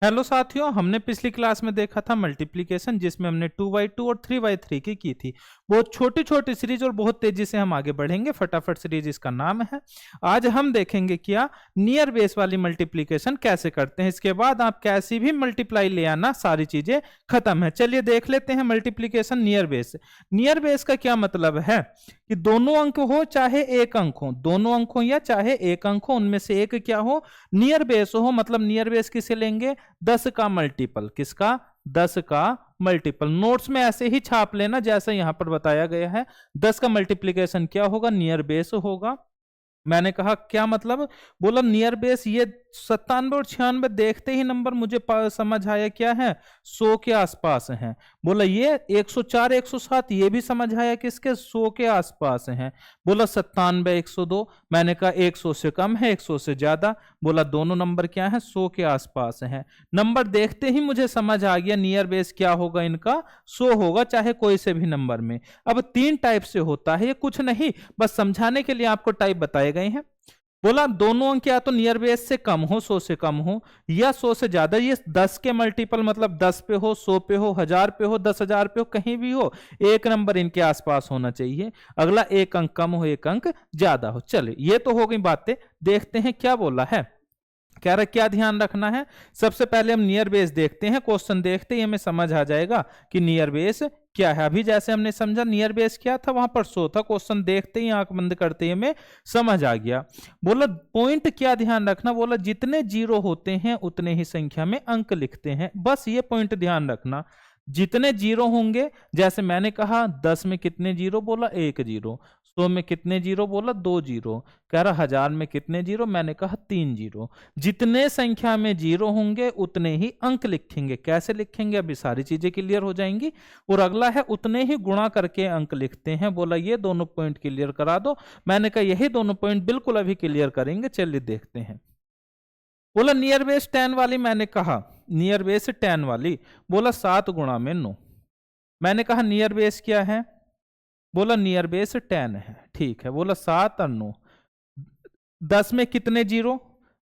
Hello साथियों, हमने पिछली क्लास में देखा था मल्टीप्लिकेशन, जिसमें हमने 2/2 और 3/3 की थी। बहुत छोटी छोटी सीरीज और बहुत तेजी से हम आगे बढ़ेंगे। फटाफट सीरीज इसका नाम है। आज हम देखेंगे क्या नियर बेस वाली मल्टीप्लिकेशन कैसे करते हैं। इसके बाद आप कैसी भी मल्टीप्लाई ले आना, सारी चीजें खत्म है। चलिए देख लेते हैं multiplication near base. Near base का क्या मतलब है कि दोनों अंक हो चाहे एक अंक हो, दोनों अंक हो या चाहे एक अंक हो, उनमें से एक क्या हो, नियर बेस हो। मतलब नियर बेस किसे लेंगे? 10 का मल्टीपल। किसका? 10 का मल्टीपल। नोट्स में ऐसे ही छाप लेना जैसे यहां पर बताया गया है। 10 का मल्टीप्लिकेशन क्या होगा? नियर बेस होगा। मैंने कहा क्या मतलब? बोला नियर बेस ये 97 और 96 देखते ही नंबर मुझे समझ आया क्या है, 100 के आसपास है। बोला ये 104 107 ये भी समझ आया किसके, 100 के आसपास है। बोला 97 102, मैंने कहा 100 से कम है 100 से ज्यादा। बोला दोनों नंबर क्या है, 100 के आसपास है। नंबर देखते ही मुझे समझ आ गया नियर बेस क्या होगा इनका, 100 होगा, चाहे कोई से भी नंबर में। अब 3 टाइप से होता है, ये कुछ नहीं, बस समझाने के लिए आपको टाइप बताए गए हैं। बोला दोनों अंक या तो नियर बेस से कम हो, 100 से कम हो, या 100 से ज्यादा। ये 10 के मल्टीपल मतलब 10 पे हो, 100 पे हो, 1000 पे हो, 10,000 पे हो, कहीं भी हो, एक नंबर इनके आसपास होना चाहिए। अगला एक अंक कम हो, एक अंक ज्यादा हो। चलिए ये तो हो गई बातें। देखते हैं क्या बोला है। कह रहा क्या ध्यान रखना है। सबसे पहले हम नियर बेस देखते हैं। क्वेश्चन देखते ही हमें समझ आ जाएगा कि नियर बेस क्या है। अभी जैसे हमने समझा नियर बेस क्या था, वहां पर 100 था। क्वेश्चन देखते ही आंख बंद करते ही हमें समझ आ गया। बोला पॉइंट क्या ध्यान रखना, बोला जितने जीरो होते हैं उतने ही संख्या में अंक लिखते हैं। बस ये पॉइंट ध्यान रखना, जितने जीरो होंगे। जैसे मैंने कहा 10 में कितने जीरो, बोला 1 जीरो। 100 में कितने जीरो, बोला 2 जीरो। कह रहा 1000 में कितने जीरो, मैंने कहा 3 जीरो। जितने संख्या में जीरो होंगे उतने ही अंक लिखेंगे। कैसे लिखेंगे, अभी सारी चीजें क्लियर हो जाएंगी। और अगला है उतने ही गुणा करके अंक लिखते हैं। बोला ये दोनों पॉइंट क्लियर करा दो। मैंने कहा यही दोनों पॉइंट बिल्कुल अभी क्लियर करेंगे। चलिए देखते हैं। बोला नियर बेस 10 वाली, मैंने कहा नियर बेस 10 वाली। बोला 7 गुणा में 9। मैंने कहा नियर बेस क्या है, बोला नियर बेस 10 है। ठीक है, बोला 7 और 9। 10 में कितने जीरो,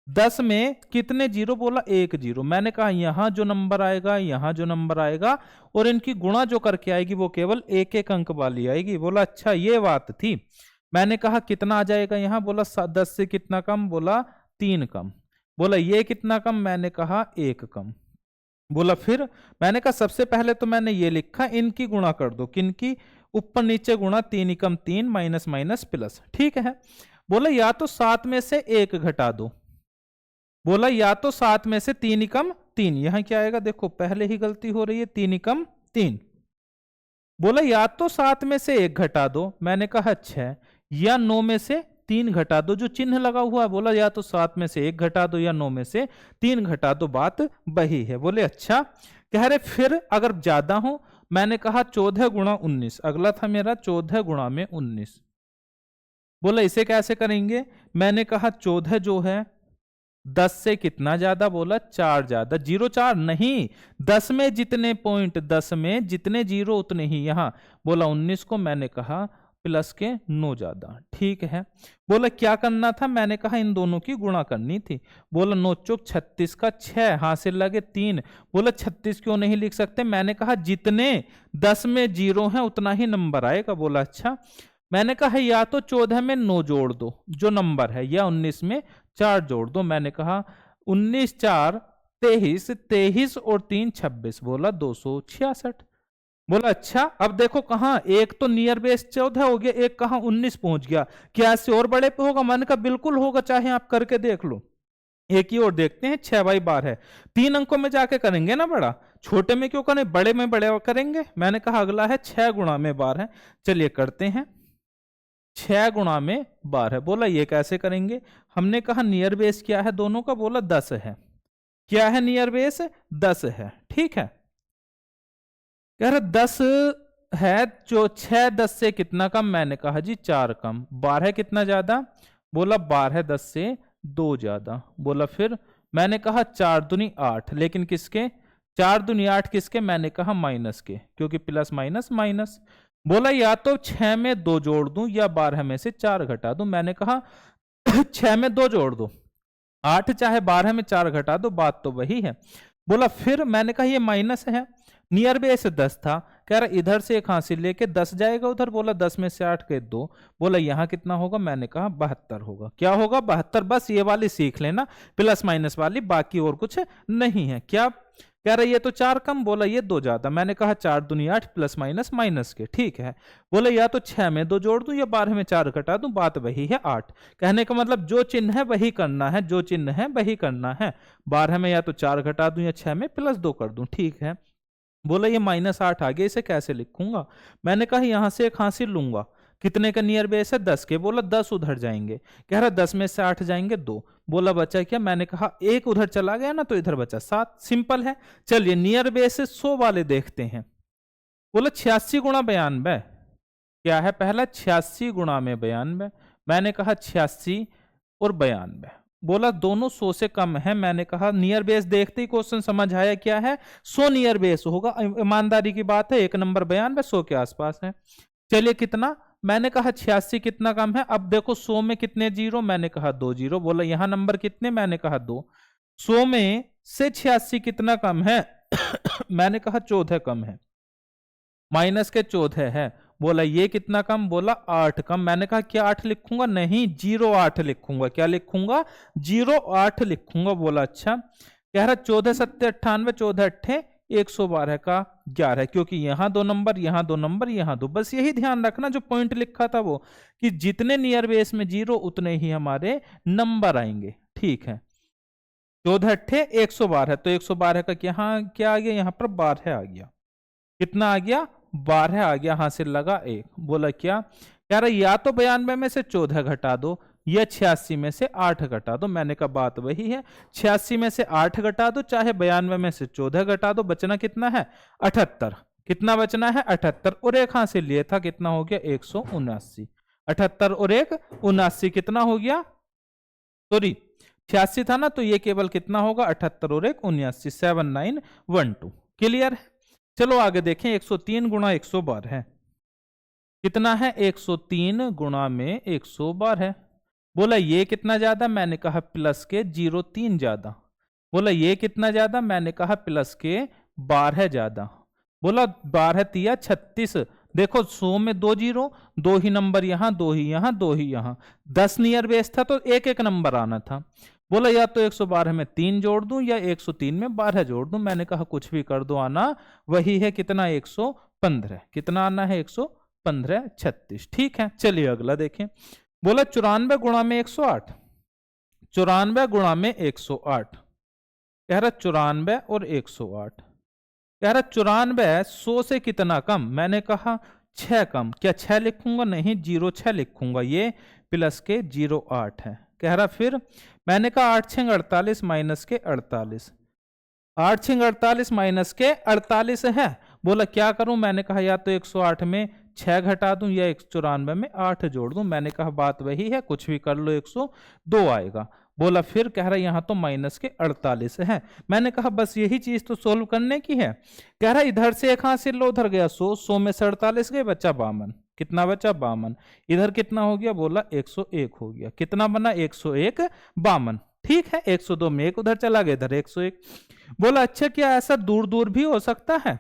10 में कितने जीरो, बोला 1 जीरो। मैंने कहा यहां जो नंबर आएगा, यहां जो नंबर आएगा, और इनकी गुणा जो करके आएगी वो केवल एक एक अंक वाली आएगी। बोला अच्छा ये बात थी। मैंने कहा कितना आ जाएगा यहां, बोला 10 से कितना कम, बोला 3 कम। बोला ये कितना कम, मैंने कहा 1 कम। बोला फिर, मैंने कहा सबसे पहले तो मैंने ये लिखा, इनकी गुणा कर दो। किनकी? ऊपर नीचे गुणा, 3 एकम 3, माइनस माइनस प्लस। ठीक है। बोला या तो 7 में से 1 घटा दो। बोला या तो 7 में से 3 एकम 3। यहां क्या आएगा, देखो पहले ही गलती हो रही है, 3 एकम 3। बोला या तो 7 में से 1 घटा दो। मैंने कहा अच्छा, या 9 में से 3 घटा दो। जो चिन्ह लगा हुआ है, बोला या तो 7 में से 1 घटा दो या 9 में से 3 घटा दो। बात वही है। बोले अच्छा। कह रहे फिर अगर ज्यादा हो, मैंने कहा 14 गुणा 19। अगला था मेरा 14 गुणा में 19। बोला इसे कैसे करेंगे, मैंने कहा 14 जो है 10 से कितना ज्यादा, बोला 4 ज्यादा। 0 4 नहीं, 10 में जितने पॉइंट, 10 में जितने जीरो उतने ही यहां। बोला 19 को मैंने कहा प्लस के 9 ज्यादा। ठीक है। बोला क्या करना था, मैंने कहा इन दोनों की गुणा करनी थी। बोला 9 चौक 36 का 6, हासिल लगे 3। बोला 36 क्यों नहीं लिख सकते, मैंने कहा जितने 10 में जीरो है उतना ही नंबर आएगा। बोला अच्छा। मैंने कहा या तो 14 में 9 जोड़ दो जो नंबर है, या 19 में 4 जोड़ दो। मैंने कहा 19 4 23, 23 और 3 26। बोला 266। बोला अच्छा। अब देखो कहां, एक तो नियर बेस 14 हो गया, एक कहां 19 पहुंच गया। क्या इससे और बड़े पे होगा? मैंने कहा बिल्कुल होगा, चाहे आप करके देख लो। एक ही और देखते हैं, 6/12 है। 3 अंकों में जाके करेंगे ना बड़ा, छोटे में क्यों करें, बड़े में बड़े करेंगे। मैंने कहा अगला है 6 गुणा में 12। चलिए करते हैं। 6 गुणा में 12। बोला ये कैसे करेंगे। हमने कहा नियर बेस क्या है दोनों का, बोला 10 है। क्या है नियर बेस, 10 है। ठीक है। कह रहा 10 है, जो 6 10 से कितना कम, मैंने कहा जी 4 कम। 12 कितना ज्यादा, बोला 12 10 से 2 ज्यादा। बोला फिर, मैंने कहा 4 दूनी 8, लेकिन किसके, 4 दूनी 8 किसके, मैंने कहा माइनस के, क्योंकि प्लस माइनस माइनस। बोला या तो 6 में 2 जोड़ दूं या 12 में से 4 घटा दूं। मैंने कहा 6 में 2 जोड़ दो, 8 चाहे 12 में 4 घटा दो, बात तो वही है। बोला फिर मैंने कहा ये माइनस है, नियर बेस 10 था, कह रहा इधर से एक हासिल लेके 10 जाएगा उधर, बोला 10 में से 8 गए 2, बोला यहाँ कितना होगा, मैंने कहा 72 होगा। क्या होगा, 72। बस ये वाली सीख लेना, प्लस माइनस वाली, बाकी और कुछ नहीं है। क्या कह रहा ये तो 4 कम, बोला ये 2 ज्यादा, मैंने कहा 4 दूनी 8 प्लस माइनस माइनस के, ठीक है। बोला या तो 6 में 2 जोड़ दूं या 12 में 4 घटा दूं, बात वही है 8। कहने का मतलब जो चिन्ह है वही करना है, जो चिन्ह है वही करना है। 12 में या तो 4 घटा दूं या 6 में प्लस 2 कर दूं, ठीक है। बोला ये -8 आ गया, इसे कैसे लिखूंगा, मैंने कहा यहां से एक हासिल लूंगा, कितने का नियर बेस है 10 के, बोला 10 उधर जाएंगे, कह रहा 10 में से 8 जाएंगे 2, बोला बचा क्या, मैंने कहा एक उधर चला गया ना तो इधर बचा 7, सिंपल है। चलिए नियर बेस से 100 वाले देखते हैं। बोला 86 गुणा 92, क्या है पहला 86 गुणा में 92, मैंने कहा 86 और 92, बोला दोनों 100 से कम है, मैंने कहा नियर बेस देखते ही क्वेश्चन समझ आया क्या है, 100 नियर बेस होगा, ईमानदारी की बात है, एक नंबर 92 100 के आसपास है। चलिए कितना, मैंने कहा 86 कितना कम है, अब देखो 100 में कितने जीरो, मैंने कहा 2 जीरो, बोला यहां नंबर कितने, मैंने कहा 2, 100 में से 86 कितना कम है मैंने कहा 14 कम है, माइनस के 14 है, बोला ये कितना कम, बोला 8 कम, मैंने कहा क्या 8 लिखूंगा, नहीं 08 लिखूंगा, क्या लिखूंगा 08 लिखूंगा, बोला अच्छा। कह रहा 14 सत्ते 98, 14 अट्ठे 112 का 11, क्योंकि यहां 2 नंबर, यहां 2 नंबर, यहां 2, बस यही ध्यान रखना जो पॉइंट लिखा था वो, कि जितने नियर बेस में 0 उतने ही हमारे नंबर आएंगे, ठीक है। 14 अट्ठे 112, तो 112 का क्या आ गया, यहां पर 12 आ गया, कितना आ गया 12 आ गया, हासिल लगा 1, बोला क्या, कह रहा या तो 92 में से 14 घटा दो या 86 में से 8 घटा दो, मैंने कहा बात वही है, 86 में से 8 घटा दो चाहे 92 में से 14 घटा दो, बचना कितना है 78, कितना बचना है 78, और एक हासिल लिए था, कितना हो गया 179, 78 और 1 79, कितना हो गया, सॉरी 86 था ना, तो ये केवल कितना होगा 78 और 1 79, 7912, क्लियर है। चलो आगे देखें, 103 गुणा 112 है, कितना है 103 गुणा में 112 है, बोला ये कितना ज्यादा, मैंने कहा प्लस के 03 ज्यादा, बोला ये कितना ज्यादा, मैंने कहा प्लस के 12 ज्यादा, बोला 12 तिया 36, देखो 100 में 2 जीरो, 2 ही नंबर यहां, 2 ही यहां, 2 ही यहां, 10 नियर बेस था तो एक एक नंबर आना था, बोला या तो 112 में 3 जोड़ दूं या 103 में 12 जोड़ दूं, मैंने कहा कुछ भी कर दो, आना वही है, कितना 115, कितना आना है 115 36, ठीक है। चलिए अगला देखें, बोला 94 गुणा में 108, 94 गुणा में 108, कह रहा 94 और 108, कह रहा 94 100 से कितना कम, मैंने कहा 6 कम, क्या 6 लिखूंगा, नहीं 06 लिखूंगा, ये प्लस के 08 है, कह रहा फिर, मैंने कहा 8 6 48 माइनस के 48, 8 6 48 माइनस के 48 है, बोला क्या करूं, मैंने कहा या तो 108 में 6 घटा दूं या 194 में 8 जोड़ दूं, मैंने कहा बात वही है, कुछ भी कर लो 102 आएगा, बोला फिर, कह रहा यहां तो माइनस के 48 है, मैंने कहा बस यही चीज तो सोल्व करने की है, कह रहा इधर से एक हासिल लो, उधर गया 100, 100 में से 48 गए, बचा 52, कितना बचा 52, इधर कितना हो गया, बोला 101 हो गया, कितना बना 101 52, ठीक है। 102 में 1 उधर चला गया, इधर 101, बोला अच्छा क्या ऐसा दूर दूर भी हो सकता है,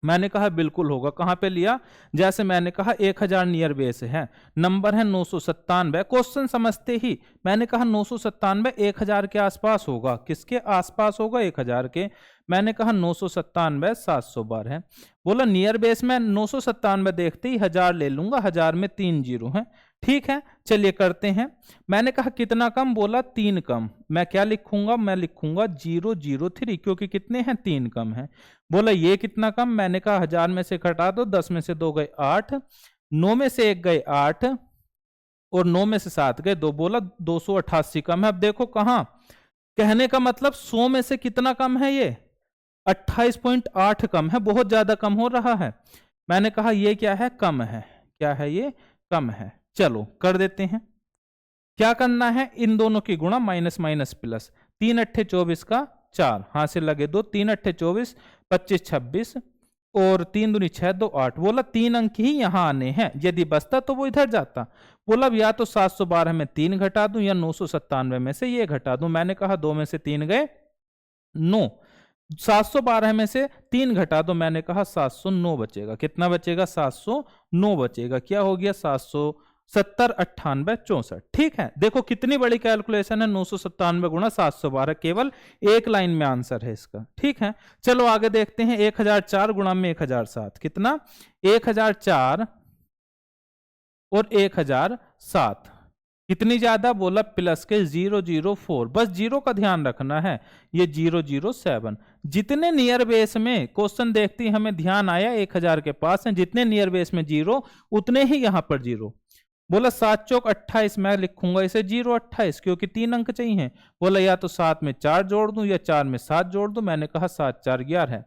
मैंने कहा बिल्कुल होगा, कहां पे लिया, जैसे मैंने कहा 1000 नियर बेस है, नंबर है 997, क्वेश्चन समझते ही मैंने कहा 997 1000 के आसपास होगा, किसके आसपास होगा 1000 के, मैंने कहा 997 712 है, बोला नियर बेस में 997 देखते ही 1000 ले लूंगा, 1000 में 3 जीरो है, ठीक है। चलिए करते हैं, मैंने कहा कितना कम, बोला 3 कम, मैं क्या लिखूंगा, मैं लिखूंगा 003, क्योंकि कितने हैं 3 कम है, बोला ये कितना कम, मैंने कहा 1000 में से घटा दो, 10 में से 2 गए 8, 9 में से 1 गए 8 और 9 में से 7 गए 2, बोला 288 कम है। अब देखो कहां, कहने का मतलब 100 में से कितना कम है, ये 28.8 कम है, बहुत ज्यादा कम हो रहा है, मैंने कहा ये क्या है, कम है, क्या है ये, कम है। चलो कर देते हैं, क्या करना है, इन दोनों की गुणा, माइनस माइनस प्लस, 3 अट्ठे 24 का 4, हासिल लगे 2, 3 अट्ठे 24, 25 26 और 3 दूनी 6 2 8, बोला 3 अंक ही यहां आने हैं, यदि बचता तो वो इधर जाता, बोला अब या तो 712 में 3 घटा दूं या 997 में से ये घटा दूं, मैंने कहा 2 में से 3 गए 9, 712 में से 3 घटा दो, मैंने कहा 709 बचेगा। कितना बचेगा? 709 बचेगा। क्या हो गया? 770 98 64। ठीक है, देखो कितनी बड़ी कैलकुलेशन है, 997 गुणा 712, केवल एक लाइन में आंसर है इसका। ठीक है, चलो आगे देखते हैं। 1004 गुणा में 1007 कितना? 1004 और 1007 कितनी ज्यादा? बोला प्लस के 004, बस जीरो का ध्यान रखना है, ये 007। जितने नियर बेस में क्वेश्चन देखती हमें ध्यान आया 1000 के पास है, जितने नियर बेस में जीरो उतने ही यहां पर जीरो। बोला 7 चौक 28, मैं लिखूंगा इसे 028 क्योंकि 3 अंक चाहिए। बोला या तो 7 में 4 जोड़ दूं या 4 में 7 जोड़ दूं, मैंने कहा 7 4 11,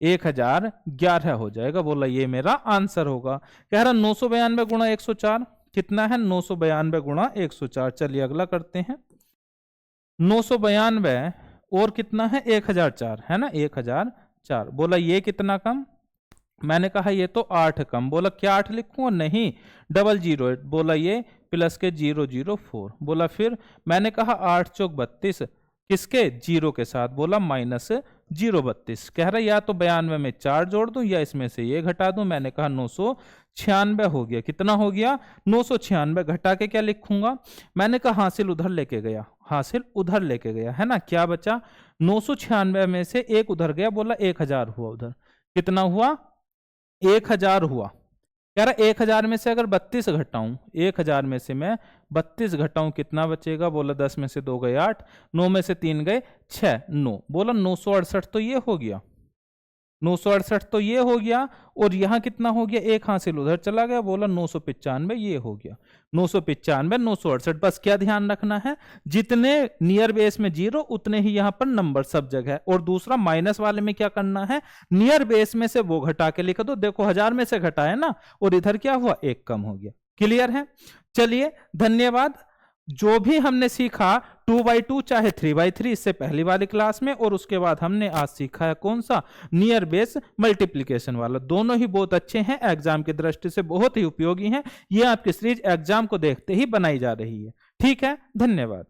1011 हो जाएगा। बोला ये मेरा आंसर होगा। कह रहा 992 गुणा 104 कितना है? 992 गुणा 104। चलिए अगला करते हैं। 992 और कितना है? 1004 है ना, 1004। बोला ये कितना कम? मैंने कहा ये तो 8 कम। बोला क्या 8 लिखूं? नहीं, 008। बोला ये प्लस के 004। बोला फिर? मैंने कहा 8 चौक 32, किसके? जीरो के साथ। बोला माइनस 032। कह रहा या तो 92 में 4 जोड़ दूं या इसमें से ये घटा दूं, मैंने कहा 996 हो गया। कितना हो गया? 996। घटा के क्या लिखूंगा? मैंने कहा हासिल उधर लेके गया, हासिल उधर लेके गया, है ना। क्या बचा? 996 में से एक उधर गया। बोला 1000 हुआ उधर। कितना हुआ? 1000 हुआ। कह रहा 1000 में से अगर 32 घटाऊं, 1000 में से मैं 32 घटाऊं कितना बचेगा? बोला 10 में से 2 गए 8, 9 में से 3 गए 6, 9। बोला 968 तो ये हो गया, 968 तो ये हो गया। और यहां कितना हो गया? एक हासिल उधर चला गया। बोला 995 ये हो गया। 995 968। बस क्या ध्यान रखना है? जितने नियर बेस में जीरो उतने ही यहां पर नंबर सब जगह। और दूसरा माइनस वाले में क्या करना है? नियर बेस में से वो घटा के लिख दो। देखो 1000 में से घटाया ना, और इधर क्या हुआ? एक कम हो गया। क्लियर है? चलिए धन्यवाद। जो भी हमने सीखा 2x2 चाहे 3x3, इससे पहली वाली क्लास में, और उसके बाद हमने आज सीखा है कौन सा? नियर बेस मल्टीप्लिकेशन वाला। दोनों ही बहुत अच्छे हैं, एग्जाम की दृष्टि से बहुत ही उपयोगी हैं। ये आपकी सीरीज एग्जाम को देखते ही बनाई जा रही है। ठीक है, धन्यवाद।